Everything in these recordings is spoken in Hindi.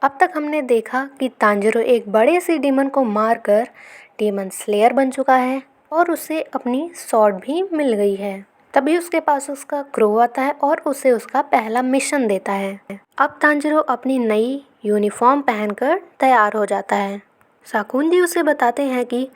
अब तक हमने देखा कि तांजिरो एक बड़े से डीमन को मारकर डीमन स्लेयर बन चुका है और उसे अपनी स्वॉर्ड भी मिल गई है। तभी उसके पास उसका क्रो आता है और उसे उसका पहला मिशन देता है। अब तांजिरो अपनी नई यूनिफॉर्म पहनकर तैयार हो जाता है। साकुंजी उसे बताते हैं कि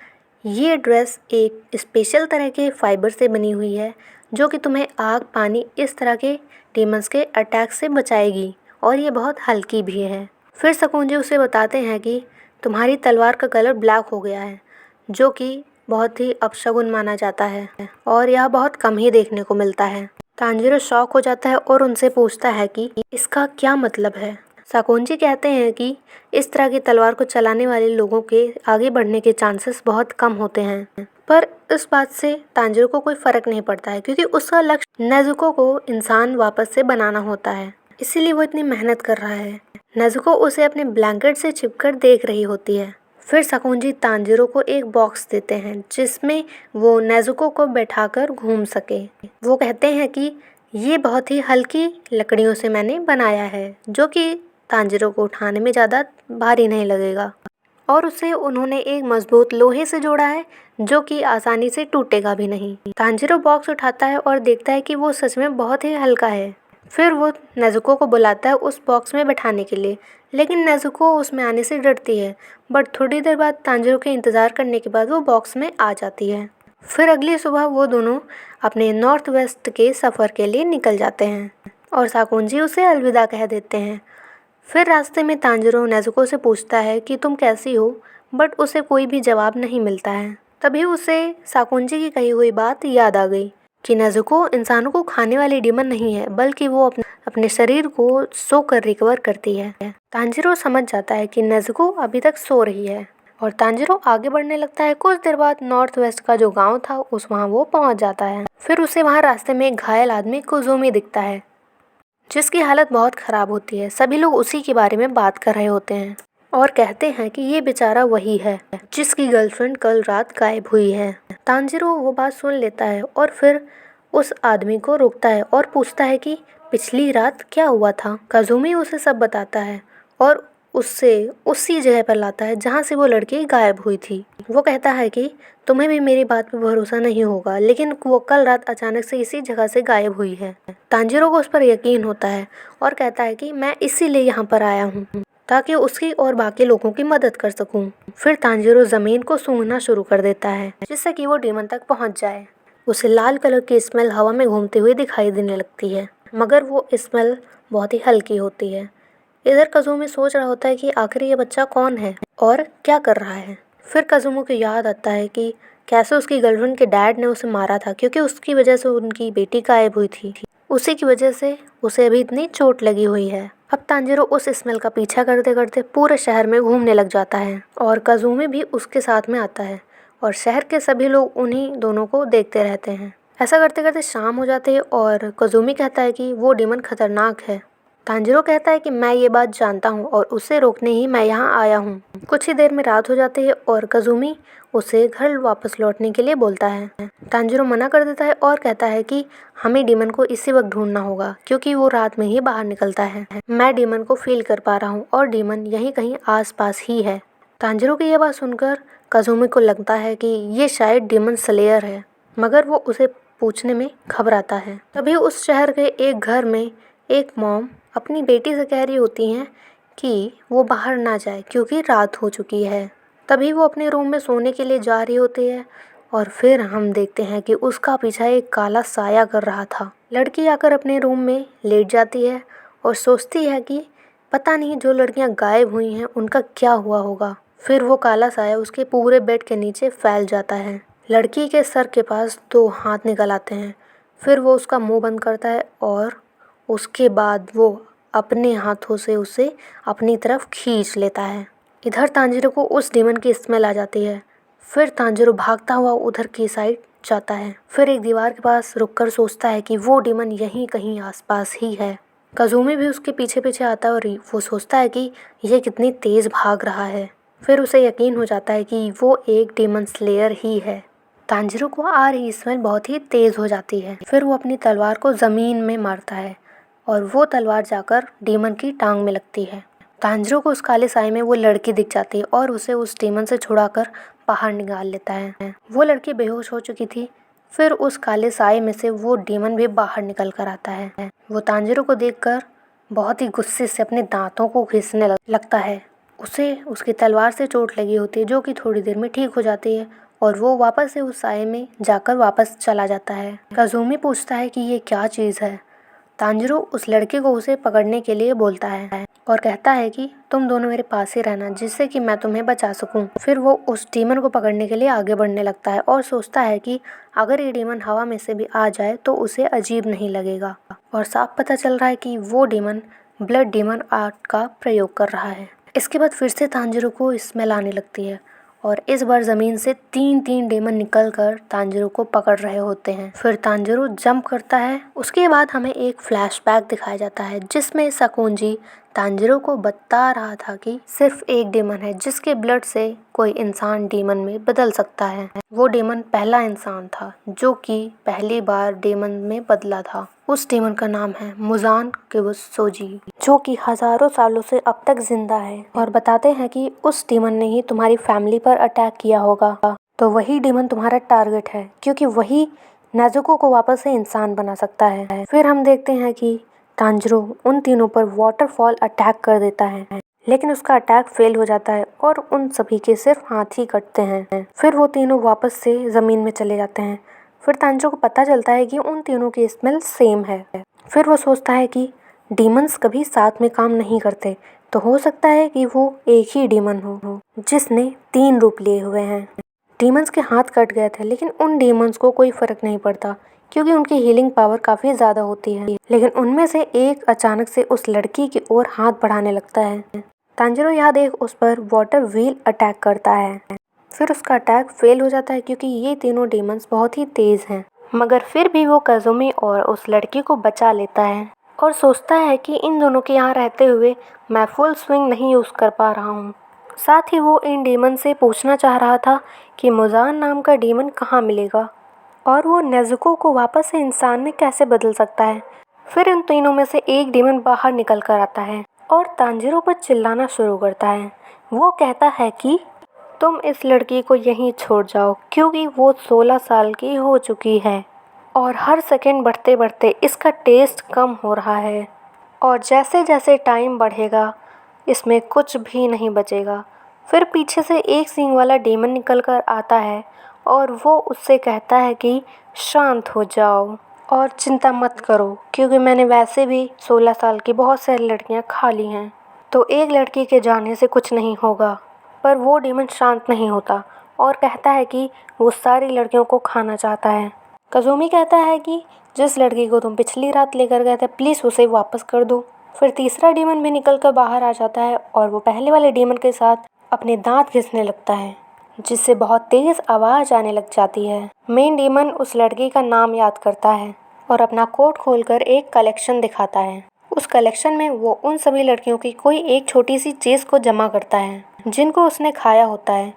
ये ड्रेस एक स्पेशल तरह के फाइबर से बनी हुई है जो कि तुम्हें आग, पानी इस तरह के डीमंस के अटैक से बचाएगी और ये बहुत हल्की भी है। फिर साकुंजी उसे बताते हैं कि तुम्हारी तलवार का कलर ब्लैक हो गया है जो कि बहुत ही अपशगुन माना जाता है और यह बहुत कम ही देखने को मिलता है। तांजिरो शॉक हो जाता है और उनसे पूछता है कि इसका क्या मतलब है। साकुंजी कहते हैं कि इस तरह की तलवार को चलाने वाले लोगों के आगे बढ़ने के चांसेस बहुत कम होते हैं, पर इस बात से तांजिरो को कोई फर्क नहीं पड़ता है क्योंकि उसका लक्ष्य नेजुको को इंसान वापस से बनाना होता है, इसीलिए वो इतनी मेहनत कर रहा है। नेजुको उसे अपने ब्लैंकेट से छिपकर देख रही होती है। फिर साकुंजी तांजिरो को एक बॉक्स देते हैं जिसमें वो नेजुको को बैठाकर घूम सके। वो कहते हैं कि ये बहुत ही हल्की लकड़ियों से मैंने बनाया है जो कि तांजिरो को उठाने में ज़्यादा भारी नहीं लगेगा और उसे उन्होंने एक मजबूत लोहे से जोड़ा है जो कि आसानी से टूटेगा भी नहीं। तांजिरो बॉक्स उठाता है और देखता है कि वो सच में बहुत ही हल्का है। फिर वो नेजुको को बुलाता है उस बॉक्स में बैठाने के लिए, लेकिन नेजुको उसमें आने से डरती है। बट थोड़ी देर बाद तांजिरो के इंतज़ार करने के बाद वो बॉक्स में आ जाती है। फिर अगली सुबह वो दोनों अपने नॉर्थ वेस्ट के सफ़र के लिए निकल जाते हैं और साकुंजी उसे अलविदा कह देते हैं। फिर रास्ते में तांजिरो नेजुको से पूछता है कि तुम कैसी हो, बट उसे कोई भी जवाब नहीं मिलता है। तभी उसे साकुंजी की कही हुई बात याद आ गई कि नेजुको इंसानों को खाने वाली डीमन नहीं है, बल्कि वो अपने शरीर को सोकर रिकवर करती है। तांजिरो समझ जाता है कि नेजुको अभी तक सो रही है और तांजिरो आगे बढ़ने लगता है। कुछ देर बाद नॉर्थ वेस्ट का जो गांव था वहाँ वो पहुँच जाता है। फिर उसे वहाँ रास्ते में एक घायल आदमी कुजुमी दिखता है जिसकी हालत बहुत ख़राब होती है। सभी लोग उसी के बारे में बात कर रहे होते हैं और कहते हैं कि ये बेचारा वही है जिसकी गर्लफ्रेंड कल रात गायब हुई है। तांजिरो वो बात सुन लेता है और फिर उस आदमी को रोकता है और पूछता है कि पिछली रात क्या हुआ था। काजुमी उसे सब बताता है और उससे उसी जगह पर लाता है जहाँ से वो लड़की गायब हुई थी। वो कहता है कि तुम्हें भी मेरी बात पर भरोसा नहीं होगा, लेकिन वो कल रात अचानक से इसी जगह से गायब हुई है। तांजिरो को उस पर यकीन होता है और कहता है कि मैं इसीलिए यहाँ पर आया हूँ ताकि उसकी और बाकी लोगों की मदद कर सकूँ। फिर तांजिरो ज़मीन को सूंघना शुरू कर देता है जिससे कि वो डीमन तक पहुँच जाए। उसे लाल कलर की स्मेल हवा में घूमते हुए दिखाई देने लगती है, मगर वो स्मेल बहुत ही हल्की होती है। इधर काजुमी सोच रहा होता है कि आखिर ये बच्चा कौन है और क्या कर रहा है। फिर काजुमी को याद आता है कि कैसे उसकी गर्लफ्रेंड के डैड ने उसे मारा था क्योंकि उसकी वजह से उनकी बेटी गायब हुई थी। उसी की वजह से उसे अभी इतनी चोट लगी हुई है। अब तांजिरो उस स्मेल का पीछा करते करते पूरे शहर में घूमने लग जाता है और काजुमी भी उसके साथ में आता है और शहर के सभी लोग उन्हीं दोनों को देखते रहते हैं। ऐसा करते करते शाम हो जाती है और काजुमी कहता है कि वो डीमन खतरनाक है। तांजिरो कहता है कि मैं ये बात जानता हूँ और उसे रोकने ही मैं यहाँ आया हूँ। कुछ ही देर में रात हो जाती है और काजुमी उसे घर वापस लौटने के लिए बोलता है। तांजिरो मना कर देता है और कहता है कि हमें डीमन को इसी वक्त ढूंढना होगा क्योंकि वो रात में ही बाहर निकलता है। मैं डीमन को फील कर पा रहा हूँ और डीमन यहीं कहीं आसपास ही है। तांजिरो की यह बात सुनकर काजुमी को लगता है कि ये शायद डीमन स्लेयर है, मगर वो उसे पूछने में घबराता है। तभी उस शहर के एक घर में एक मॉम अपनी बेटी से कह रही होती हैं कि वो बाहर ना जाए क्योंकि रात हो चुकी है। तभी वो अपने रूम में सोने के लिए जा रही होती है और फिर हम देखते हैं कि उसका पीछा एक काला साया कर रहा था। लड़की आकर अपने रूम में लेट जाती है और सोचती है कि पता नहीं जो लड़कियां गायब हुई हैं उनका क्या हुआ होगा। फिर वो काला साया उसके पूरे बेड के नीचे फैल जाता है। लड़की के सर के पास 2 हाथ निकल आते हैं। फिर वो उसका मुंह बंद करता है और उसके बाद वो अपने हाथों से उसे अपनी तरफ खींच लेता है। इधर तांजिरो को उस डीमन की स्मेल आ जाती है। फिर तांजिरो भागता हुआ उधर की साइड जाता है। फिर एक दीवार के पास रुककर सोचता है कि वो डीमन यहीं कहीं आसपास ही है। काजुमी भी उसके पीछे पीछे आता है और वो सोचता है कि यह कितनी तेज़ भाग रहा है। फिर उसे यकीन हो जाता है कि वो एक डीमन स्लेयर ही है। तांजिरो को आ रही स्मेल बहुत ही तेज़ हो जाती है। फिर वो अपनी तलवार को ज़मीन में मारता है और वो तलवार जाकर डीमन की टांग में लगती है। तांजिरो को उस काले साए में वो लड़की दिख जाती है और उसे उस डीमन से छुड़ाकर बाहर निकाल लेता है। वो लड़की बेहोश हो चुकी थी। फिर उस काले साए में से वो डीमन भी बाहर निकल कर आता है। वो तांजिरो को देखकर बहुत ही गुस्से से अपने दांतों को घिसने लगता है। उसे उसकी तलवार से चोट लगी होती है जो कि थोड़ी देर में ठीक हो जाती है और वो वापस से उस साए में जाकर वापस चला जाता है। काजुमी पूछता है कि ये क्या चीज़ है। तांजिरो उस लड़के को उसे पकड़ने के लिए बोलता है और कहता है कि तुम दोनों मेरे पास ही रहना जिससे कि मैं तुम्हें बचा सकूं। फिर वो उस डीमन को पकड़ने के लिए आगे बढ़ने लगता है और सोचता है कि अगर ये डीमन हवा में से भी आ जाए तो उसे अजीब नहीं लगेगा। और साफ पता चल रहा है कि वो डीमन ब्लड डीमन आर्ट का प्रयोग कर रहा है। इसके बाद फिर से तांजिरो को स्मेल आने लगती है और इस बार ज़मीन से तीन डेमन निकलकर तांजिरो को पकड़ रहे होते हैं। फिर तांजिरो जंप करता है। उसके बाद हमें एक फ्लैशबैक दिखाया जाता है जिसमें सकुंजी तांजिरो को बता रहा था कि सिर्फ एक डेमन है जिसके ब्लड से कोई इंसान डेमन में बदल सकता है। वो डेमन पहला इंसान था जो कि पहली बार डेमन में बदला था। उस डेमन का नाम है मुजान किबुत्सोजी जो कि हजारों सालों से अब तक जिंदा है और बताते हैं कि उस डेमन ने ही तुम्हारी फैमिली पर अटैक किया होगा। तो वही डेमन तुम्हारा टारगेट है क्योंकि वही नेजुको को वापस से इंसान बना सकता है। फिर हम देखते हैं कि तांजिरो उन तीनों पर वाटरफॉल अटैक कर देता है लेकिन उसका अटैक फेल हो जाता है और उन सभी के सिर्फ हाथ ही कटते हैं। फिर वो तीनों वापस से ज़मीन में चले जाते हैं। फिर तांजिरो को पता चलता है कि उन तीनों की स्मेल सेम है। फिर वो सोचता है कि डीमंस कभी साथ में काम नहीं करते तो हो सकता है कि वो एक ही डीमन हो जिसने 3 रूप लिए हुए हैं। डीमंस के हाथ कट गए थे लेकिन उन डीमंस को कोई फर्क नहीं पड़ता क्योंकि उनकी हीलिंग पावर काफ़ी ज़्यादा होती है। लेकिन उनमें से एक अचानक से उस लड़की की ओर हाथ बढ़ाने लगता है। तांजिरो यह देख उस पर वाटर व्हील अटैक करता है। फिर उसका अटैक फेल हो जाता है क्योंकि ये तीनों डीमंस बहुत ही तेज़ हैं। मगर फिर भी वो काजुमी और उस लड़की को बचा लेता है और सोचता है कि इन दोनों के यहाँ रहते हुए मैं फुल स्विंग नहीं यूज़ कर पा रहा हूँ। साथ ही वो इन डीमन से पूछना चाह रहा था कि मुजान नाम का डीमन कहाँ मिलेगा और वो नेजुको को वापस से इंसान में कैसे बदल सकता है। फिर इन तीनों में से एक डीमन बाहर निकल कर आता है और तांजिरो पर चिल्लाना शुरू करता है। वो कहता है कि तुम इस लड़की को यहीं छोड़ जाओ क्योंकि वो 16 साल की हो चुकी है और हर सेकंड बढ़ते बढ़ते इसका टेस्ट कम हो रहा है और जैसे जैसे टाइम बढ़ेगा इसमें कुछ भी नहीं बचेगा। फिर पीछे से एक सींग वाला डेमन निकल कर आता है और वो उससे कहता है कि शांत हो जाओ और चिंता मत करो क्योंकि मैंने वैसे भी 16 साल की बहुत सारी लड़कियां खा ली हैं तो एक लड़की के जाने से कुछ नहीं होगा। पर वो डेमन शांत नहीं होता और कहता है कि वो सारी लड़कियों को खाना चाहता है। काजुमी कहता है कि जिस लड़की को तुम पिछली रात लेकर गए थे प्लीज़ उसे वापस कर दो। फिर तीसरा डीमन भी निकल कर बाहर आ जाता है और वो पहले वाले डीमन के साथ अपने दांत घिसने लगता है जिससे बहुत तेज़ आवाज़ आने लग जाती है। मेन डीमन उस लड़की का नाम याद करता है और अपना कोट खोलकर एक कलेक्शन दिखाता है। उस कलेक्शन में वो उन सभी लड़कियों की कोई एक छोटी सी चीज़ को जमा करता है जिनको उसने खाया होता है।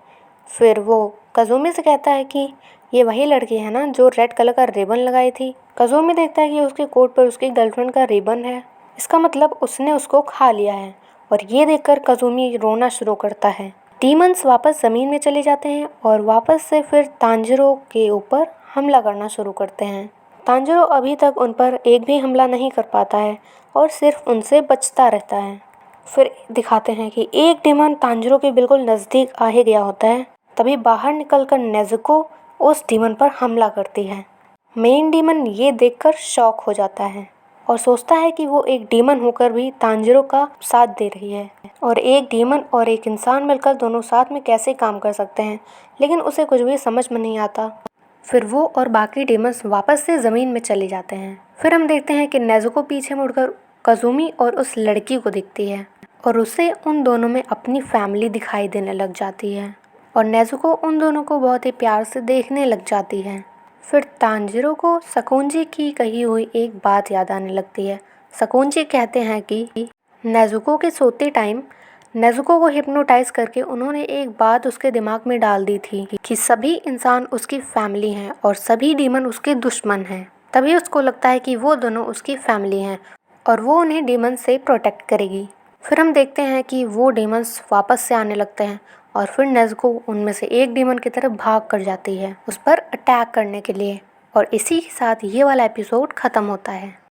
फिर वो काजुमी से कहता है कि ये वही लड़की है ना जो रेड कलर का रिबन लगाई थी। काजुमी देखता है कि उसके कोट पर उसकी गर्लफ्रेंड का रिबन है। इसका मतलब उसने उसको खा लिया है और ये देखकर काजुमी रोना शुरू करता है। डीमंस वापस ज़मीन में चले जाते हैं और वापस से फिर तांजिरो के ऊपर हमला करना शुरू करते हैं। तांजिरो अभी तक उन पर एक भी हमला नहीं कर पाता है और सिर्फ उनसे बचता रहता है। फिर दिखाते हैं कि एक डीमन तांजिरो के बिल्कुल नज़दीक आ ही गया होता है। तभी बाहर निकलकर नेजुको उस डीमन पर हमला करती है। मेन डीमन ये देखकर शॉक हो जाता है और सोचता है कि वो एक डीमन होकर भी तांजिरो का साथ दे रही है और एक डीमन और एक इंसान मिलकर दोनों साथ में कैसे काम कर सकते हैं, लेकिन उसे कुछ भी समझ में नहीं आता। फिर वो और बाकी डीमंस वापस से ज़मीन में चले जाते हैं। फिर हम देखते हैं कि नेजुको पीछे मुड़कर काजुमी और उस लड़की को दिखती है और उसे उन दोनों में अपनी फैमिली दिखाई देने लग जाती है और नेजुको उन दोनों को बहुत ही प्यार से देखने लग जाती है। फिर तांजिरो को सकुंजी की कही हुई एक बात याद आने लगती है। सकुंजी कहते हैं कि नेजुको के सोते टाइम नेजुको को हिप्नोटाइज करके उन्होंने एक बात उसके दिमाग में डाल दी थी कि सभी इंसान उसकी फैमिली हैं और सभी डीमन उसके दुश्मन हैं। तभी उसको लगता है कि वो दोनों उसकी फैमिली हैं और वो उन्हें डीमन से प्रोटेक्ट करेगी। फिर हम देखते हैं कि वो डीमंस वापस से आने लगते हैं और फिर नेज़ुको उनमें से एक डीमन की तरफ भाग कर जाती है उस पर अटैक करने के लिए। और इसी के साथ ये वाला एपिसोड ख़त्म होता है।